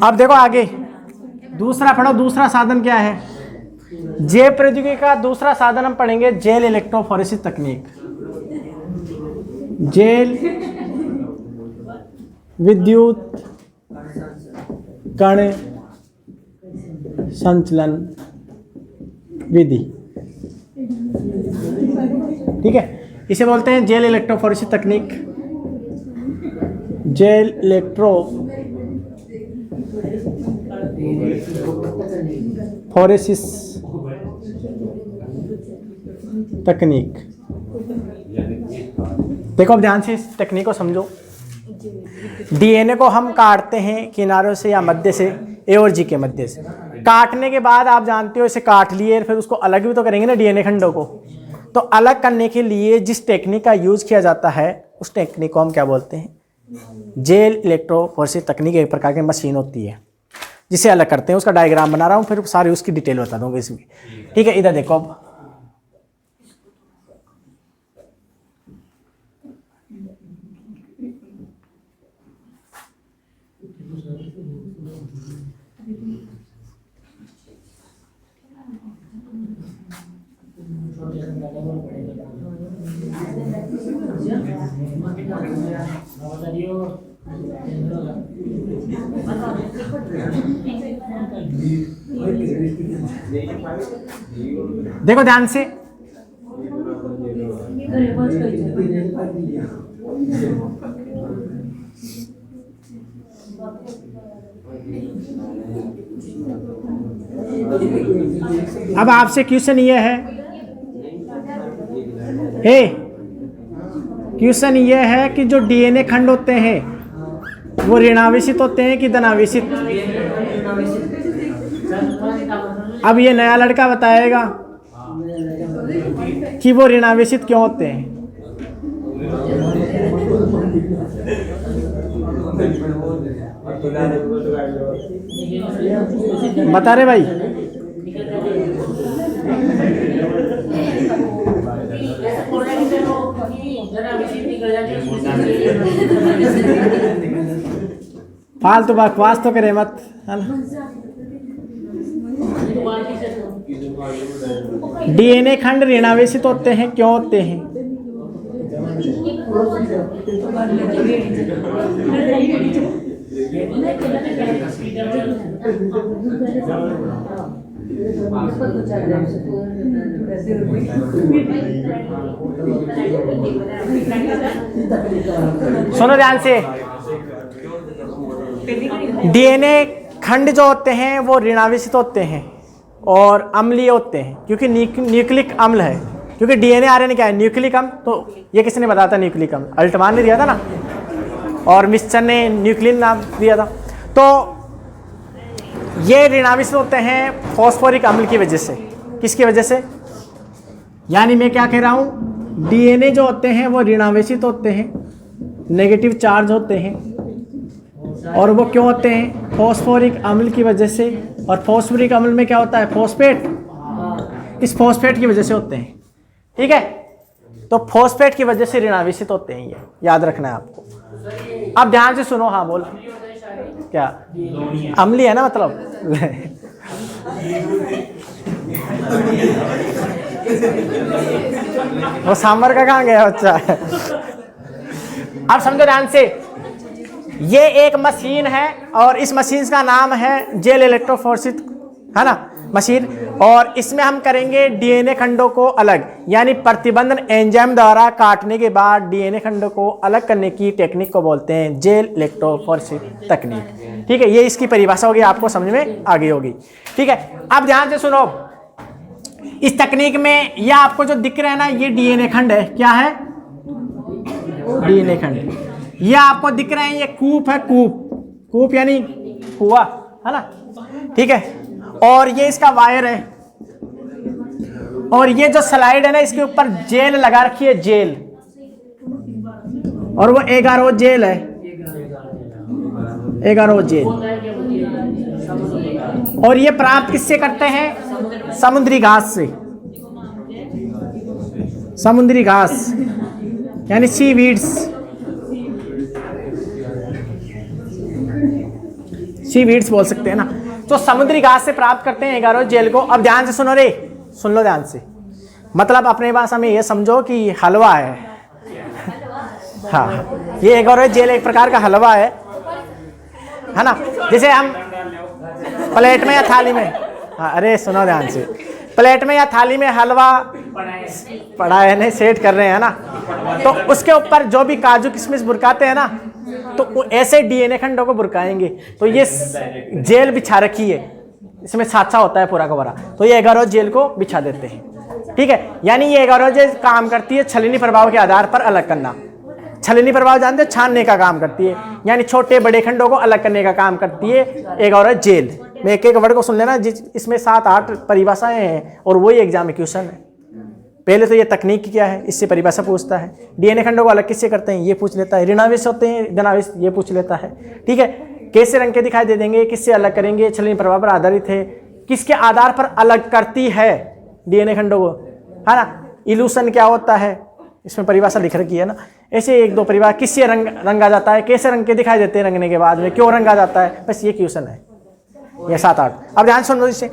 अब देखो आगे दूसरा पढ़ो, दूसरा साधन क्या है? जैव प्रौद्योगिकी का दूसरा साधन हम पढ़ेंगे जेल इलेक्ट्रोफोरेसिस तकनीक। जेल विद्युत कण संचलन विधि, ठीक है, इसे बोलते हैं जेल इलेक्ट्रोफोरेसिस तकनीक। जेल इलेक्ट्रोफोरेसिस तकनीक। देखो अब ध्यान से इस तकनीक को समझो। डीएनए को हम काटते हैं किनारों से या मध्य से, ए और जी के मध्य से। काटने के बाद आप जानते हो इसे काट लिए, फिर उसको अलग भी तो करेंगे ना डीएनए खंडों को। तो अलग करने के लिए जिस टेक्निक का यूज किया जाता है उस टेक्निक को हम क्या बोलते हैं? जेल इलेक्ट्रोफोरेसिस तकनीक। एक प्रकार की मशीन होती है जिसे अलग करते हैं। उसका डायग्राम बना रहा हूँ, फिर सारी उसकी डिटेल बता दूंगा इसमें, ठीक है। इधर देखो अब देखो ध्यान से। अब आपसे क्वेश्चन ये है, क्वेश्चन ये है कि जो डीएनए खंड होते हैं वो ऋणावेशित होते हैं कि धनावेशित? अब ये नया लड़का बताएगा कि वो ऋणावेशित क्यों होते हैं। बता रहे भाई? फालतू बकवास तो करे मत, है ना। डीएनए खंड ऋणावेशित होते हैं, क्यों होते हैं? सुनो ध्यान से। डीएनए खंड जो होते हैं वो ऋणावेशित होते हैं और अम्लीय होते हैं, क्योंकि न्यूक्लिक अम्ल है। क्योंकि डीएनए आरएनए क्या है? न्यूक्लिक अम्ल। तो ये किसने बताया था न्यूक्लिक अम्ल? अल्टमान ने दिया था ना, और मिस्टर ने न्यूक्लिन नाम दिया था। तो ये ऋणावेशित होते हैं फॉस्फोरिक अम्ल की वजह से। किसकी वजह से? यानी मैं क्या कह रहा हूँ, डीएनए जो होते हैं वो ऋणावेशित होते हैं, नेगेटिव चार्ज होते हैं। और वो क्यों होते हैं? फॉस्फोरिक अम्ल की वजह से। और फॉस्फोरिक अम्ल में क्या होता है? फॉस्फेट। इस फॉस्फेट की वजह से होते हैं, ठीक है। तो फॉस्फेट की वजह से ऋणावेशित होते हैं, ये याद रखना है आपको। अब ध्यान से सुनो। हाँ बोल। क्या अम्ली है ना, मतलब वो सांबर का कहाँ गया बच्चा? अब समझो ध्यान से। ये एक मशीन है और इस मशीन का नाम है जेल इलेक्ट्रोफोरेसिस, है ना, मशीन। और इसमें हम करेंगे डीएनए खंडों को अलग, यानी प्रतिबंधन एंजाइम द्वारा काटने के बाद डीएनए खंडों को अलग करने की टेक्निक को बोलते हैं जेल इलेक्ट्रोफोरेसिस तकनीक, ठीक है। ये इसकी परिभाषा होगी, आपको समझ में आ गई होगी, ठीक है। अब ध्यान से सुनो। इस तकनीक में यह आपको जो दिख रहा है ना, ये डीएनए खंड है। क्या है? डीएनए खंड। ये आपको दिख रहे हैं, ये कूप है, कूप यानी कुआ, है ना, ठीक है। और ये इसका वायर है, और ये जो स्लाइड है ना, इसके ऊपर जेल लगा रखी है, जेल। और वो एगारो जेल है, एगारो जेल। और ये प्राप्त किससे करते हैं? समुद्री घास से। समुद्री घास यानी सीवीड्स। सीवीड्स बोल सकते हैं ना। तो समुद्री घास से प्राप्त करते हैं एगारो जेल को। अब ध्यान से सुनो रे, सुन लो ध्यान से, मतलब अपने भाषा में ये समझो कि हलवा है। हाँ, ये एगारो जेल एक प्रकार का हलवा है ना। जैसे हम प्लेट में या थाली में, हाँ अरे सुनो ध्यान से, प्लेट में या थाली में हलवा पड़ा है, नहीं सेट कर रहे हैं ना, तो उसके ऊपर जो भी काजू किशमिश बुरकाते हैं ना, तो ऐसे डीएनए खंडों को बुरकाएंगे। तो ये जेल बिछा रखी है, इसमें साचा होता है पूरा का पूरा, तो ये एगारो जेल को बिछा देते हैं। ठीक है, यानी ये एगारो जेल काम करती है छलनी प्रभाव के आधार पर अलग करना। छलनी प्रभाव जानते हो, छानने का काम करती है, यानी छोटे बड़े खंडों को अलग करने का काम करती है एगारो जेल। मैं एक एक वर्ड को सुन लेना, इसमें 7-8 परिभाषाएं हैं और वही एग्जाम में क्वेश्चन है। पहले तो ये तकनीक क्या है, इससे परिभाषा पूछता है। डीएनए खंडों को अलग किससे करते हैं, ये पूछ लेता है। ऋणावेश होते हैं, धनावेश, ये पूछ लेता है। ठीक है, कैसे रंग के दिखाई दे देंगे, किससे अलग करेंगे, छलनी प्रभाव पर आधारित है, किसके आधार पर अलग करती है डीएनए खंडों को, है ना। इल्यूशन क्या होता है, इसमें परिभाषा लिख रखी है ना। ऐसे 1-2 परिभाषा, किससे रंगा जाता है, कैसे रंग के दिखाई देते हैं रंगने के बाद में, क्यों रंगा जाता है, बस ये क्वेश्चन है, ये 7-8। अब ध्यान सुन लो इससे।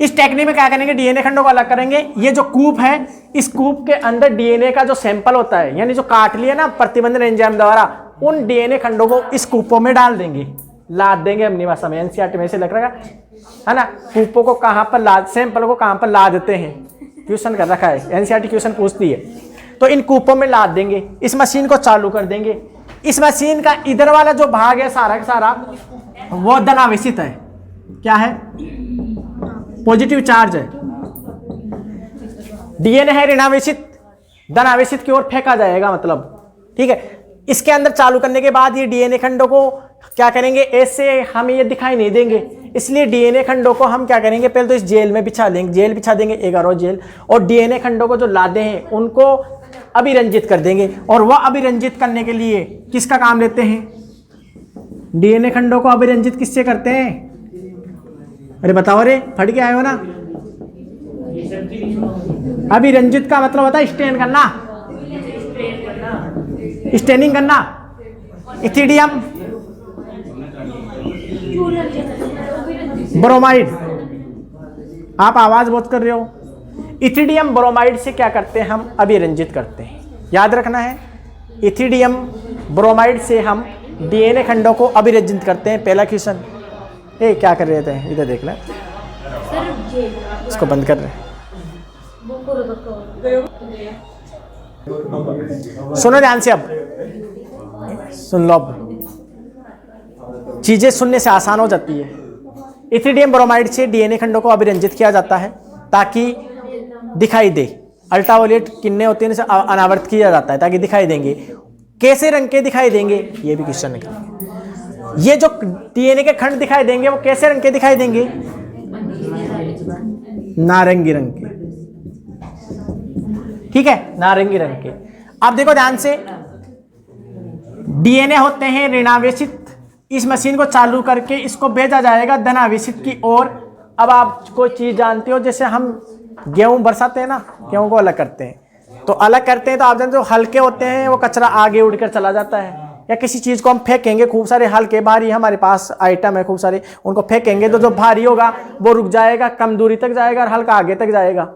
इस टेक्निक में क्या करेंगे, डीएनए खंडों को अलग करेंगे। ये जो कूप है, इस कूप के अंदर डीएनए का जो सैंपल होता है, यानी जो काट लिया ना प्रतिबंधन एंजाइम द्वारा, उन डीएनए खंडों को इस कूपों में डाल देंगे, लाद देंगे। अपनी भाषा में एनसीईआरटी में से लग रहा है ना। कूपों को कहाँ पर लाद, सैंपल को कहाँ पर लाद देते हैं, क्वेश्चन कर रखा है, एनसीईआरटी क्वेश्चन पूछती है। तो इन कूपों में लाद देंगे, इस मशीन को चालू कर देंगे। इस मशीन का इधर वाला जो भाग है सारा का सारा, वो धनावेशित है। क्या है, पॉजिटिव चार्ज है। डीएनए है ऋणावेशित, धनावेशित की ओर फेंका जाएगा मतलब। ठीक है, इसके अंदर चालू करने के बाद ये डीएनए खंडों को क्या करेंगे, ऐसे हमें ये दिखाई नहीं देंगे, इसलिए डीएनए खंडों को हम क्या करेंगे, पहले तो इस जेल में बिछा देंगे, जेल बिछा देंगे एगारो जेल, और डीएनए खंडों को जो लादे हैं उनको अभिरंजित कर देंगे। और वह अभिरंजित करने के लिए किसका काम लेते हैं, डीएनए खंडों को अभिरंजित किससे करते हैं, अरे बताओ रे, फट के आए हो ना। अभिरंजित का मतलब होता है स्टेन करना, स्टेनिंग करना। इथिडियम ब्रोमाइड, आप आवाज बहुत कर रहे हो। इथिडियम ब्रोमाइड से क्या करते हैं, हम अभिरंजित करते हैं। याद रखना है, इथिडियम ब्रोमाइड से हम डीएनए खंडों को अभिरंजित करते हैं। पहला क्वेश्चन, ए क्या कर रहे थे, इधर देख ले, इसको बंद कर रहे। सुनो ध्यान से, अब सुन लो, अब चीजें सुनने से आसान हो जाती है। इथिडियम ब्रोमाइड से डीएनए खंडों को अभिरंजित किया जाता है ताकि दिखाई दे। अल्ट्रावायलेट किरणें होती हैं, अनावृत किया जाता है ताकि दिखाई देंगे। कैसे रंग के दिखाई देंगे, ये भी क्वेश्चन है। ये जो डीएनए के खंड दिखाई देंगे वो कैसे रंग के दिखाई देंगे, नारंगी रंग के। ठीक है, नारंगी रंग के। अब देखो ध्यान से, डीएनए होते हैं ऋणावेशित। इस मशीन को चालू करके इसको भेजा जाएगा धनावेशित की ओर। अब आप कोई चीज जानते हो, जैसे हम गेहूं बरसाते हैं ना, गेहूं को अलग करते हैं, तो अलग करते हैं तो आप जानते हो हल्के होते हैं, वो कचरा आगे उड़कर चला जाता है। या किसी चीज को हम फेंकेंगे, खूब सारे हल्के भारी हमारे पास आइटम है खूब सारे, उनको फेंकेंगे तो जो भारी होगा वो रुक जाएगा, कम दूरी तक जाएगा और हल्का आगे तक जाएगा।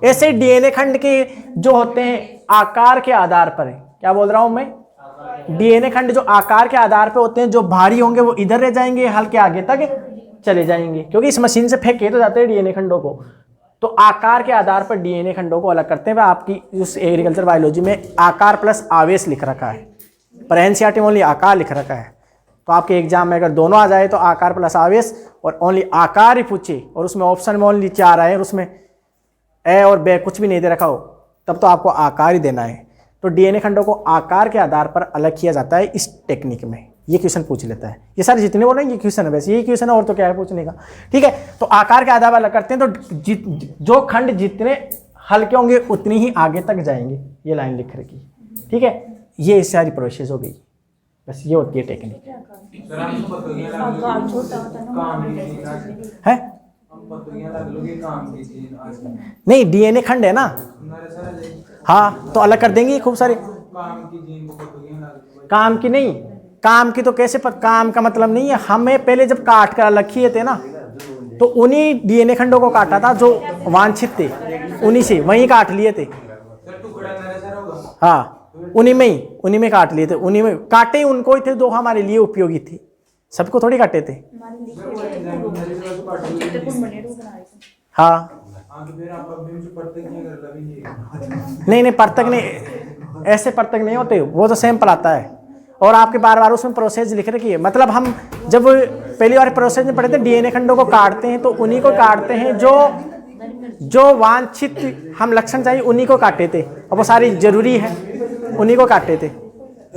ऐसे डीएनए खंड के जो होते हैं आकार के आधार पर है, क्या बोल रहा हूं मैं, डीएनए खंड जो आकार के आधार पर होते हैं, जो भारी होंगे वो इधर रह जाएंगे, हल्के आगे तक चले जाएंगे, क्योंकि इस मशीन से फेंके तो जाते हैं डीएनए खंडों को। तो आकार के आधार पर डीएनए खंडों को अलग करते हैं। आपकी उस एग्रीकल्चर बायोलॉजी में आकार प्लस आवेश लिख रखा है, पर एनसीईआरटी में ओनली आकार लिख रखा है। तो आपके एग्जाम में अगर दोनों आ जाए तो आकार प्लस आवेश और ओनली आकार ही पूछे, और उसमें ऑप्शन में ओनली 4 आए और उसमें ए और बे कुछ भी नहीं दे रखा हो, तब तो आपको आकार ही देना है। तो डीएनए खंडों को आकार के आधार पर अलग किया जाता है इस टेक्निक में। ये क्वेश्चन पूछ लेता है, ये सारे जितने बोल रहे हैं ये क्वेश्चन है, वैसे यही क्वेश्चन है और तो क्या है पूछने का। ठीक है, तो आकार के आधार पर अलग करते हैं, तो जो खंड जितने हल्के होंगे उतनी ही आगे तक जाएंगे। ये लाइन लिख रखी, ठीक है, ये सारी प्रोसेस हो गई, बस ये होती है टेक्निक है। नहीं, डीएनए खंड है ना, हाँ, तो अलग कर देंगे खूब सारे। काम की नहीं, काम की तो कैसे काम का मतलब नहीं है, हमें पहले जब काट कर अलग किए थे ना, तो उन्हीं डीएनए खंडों को काटा था जो वांछित थे, उन्हीं से वहीं काट लिए थे। हाँ, उन्हीं में काट लिए थे, उन्हीं में काटे उनको ही थे जो हमारे लिए उपयोगी थे, सबको थोड़ी काटे थे। हाँ नहीं परतक नहीं, ऐसे परतक नहीं होते, वो तो सैंपल आता है और आपके बार बार उसमें प्रोसेस लिख रखी है। मतलब हम जब पहली बार प्रोसेस में पढ़े थे, डीएनए खंडों को काटते हैं तो उन्हीं को काटते हैं जो वांछित हम लक्षण चाहिए उन्हीं को काटे थे, और वो सारी जरूरी है उन्हीं को काटे थे,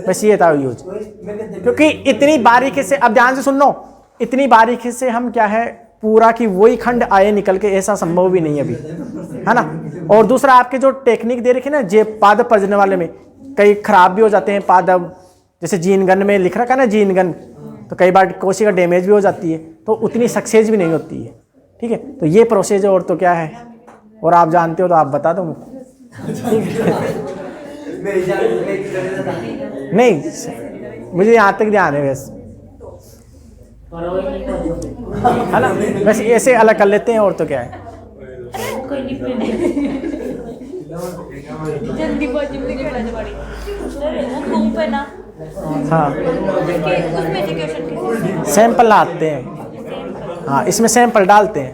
बस ये था यूज। क्योंकि इतनी बारीकी से, अब ध्यान से सुन लो, इतनी बारीकी से हम क्या है पूरा की वही खंड आए निकल के, ऐसा संभव भी नहीं अभी, है ना। और दूसरा आपके जो टेक्निक दे रखी ना जे पादप प्रजनन वाले में, कई खराब भी हो जाते हैं पादप, जैसे जीन गन में लिख रखा है ना जीन गन, तो कई बार कोशिका डैमेज भी हो जाती है, तो उतनी सक्सेस भी नहीं होती है, ठीक है। तो ये प्रोसेस और तो क्या है, और आप जानते हो तो आप बता दो ठीक है। नहीं मुझे यहाँ तक ध्यान है वैसे, है ना, वैसे ऐसे अलग कर लेते हैं और तो क्या है। हाँ सैंपल लाते हैं, हाँ इसमें सैंपल डालते हैं,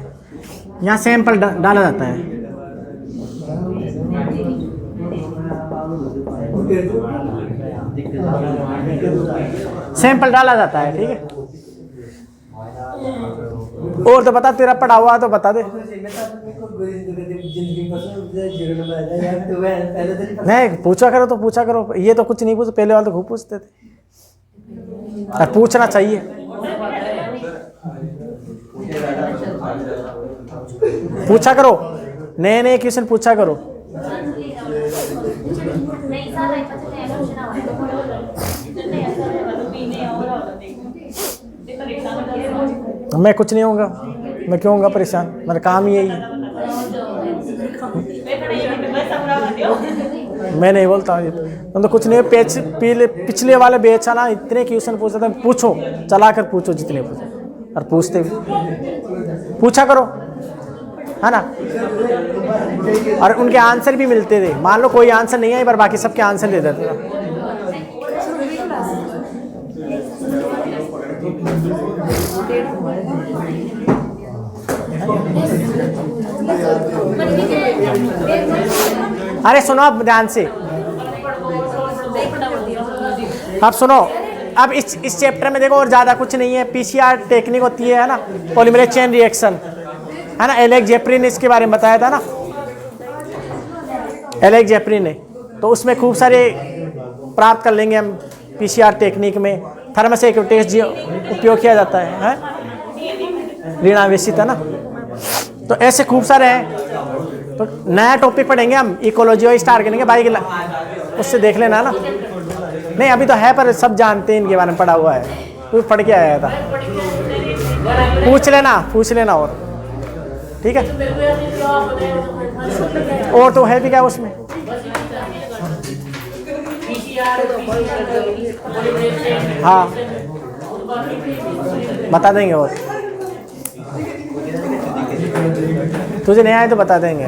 यहाँ सैंपल डाला जाता है। सैंपल डाला जाता है, ठीक है। और तो बता, तेरा पढ़ा हुआ तो बता दे। नहीं पूछा करो तो पूछा करो, ये तो कुछ नहीं पूछ, पहले वाले तो खूब पूछते थे, और पूछना चाहिए। पूछा करो, नए नए क्वेश्चन पूछा करो। मैं कुछ नहीं होऊंगा, मैं क्यों होऊंगा परेशान, मेरा काम ही यही है। मैं नहीं बोलता हूँ, तो कुछ नहीं। पिछले वाले बैच ना इतने क्वेश्चन पूछते थे, पूछो चला कर पूछो जितने पूछो, और पूछते भी पूछा करो, है ना। और उनके आंसर भी मिलते थे, मान लो कोई आंसर नहीं है पर बाकी सबके आंसर दे देते थे। अरे सुनो अब ध्यान से, अब सुनो, अब इस चैप्टर में देखो और ज्यादा कुछ नहीं है। पीसीआर टेक्निक होती है ना, पॉलीमरेज चेन रिएक्शन, है ना। एलेक्स जेफ्री ने इसके बारे में बताया था ना, एलेक्स जेफ्री ने, तो उसमें खूब सारे प्राप्त कर लेंगे हम। पीसीआर टेक्निक में थर्मोसेक्यूटेज उपयोग किया जाता है ऋणावेशित, है ना। तो ऐसे खूब सारे हैं। तो नया टॉपिक पढ़ेंगे हम, इकोलॉजी और स्टार करेंगे भाई, उससे देख लेना ना। नहीं अभी तो है पर सब जानते हैं इनके बारे में, पढ़ा हुआ है, तू पढ़ के आया था, पूछ लेना और ठीक है। और तो है भी क्या उसमें, हाँ बता देंगे, और तुझे नहीं आए तो बता देंगे।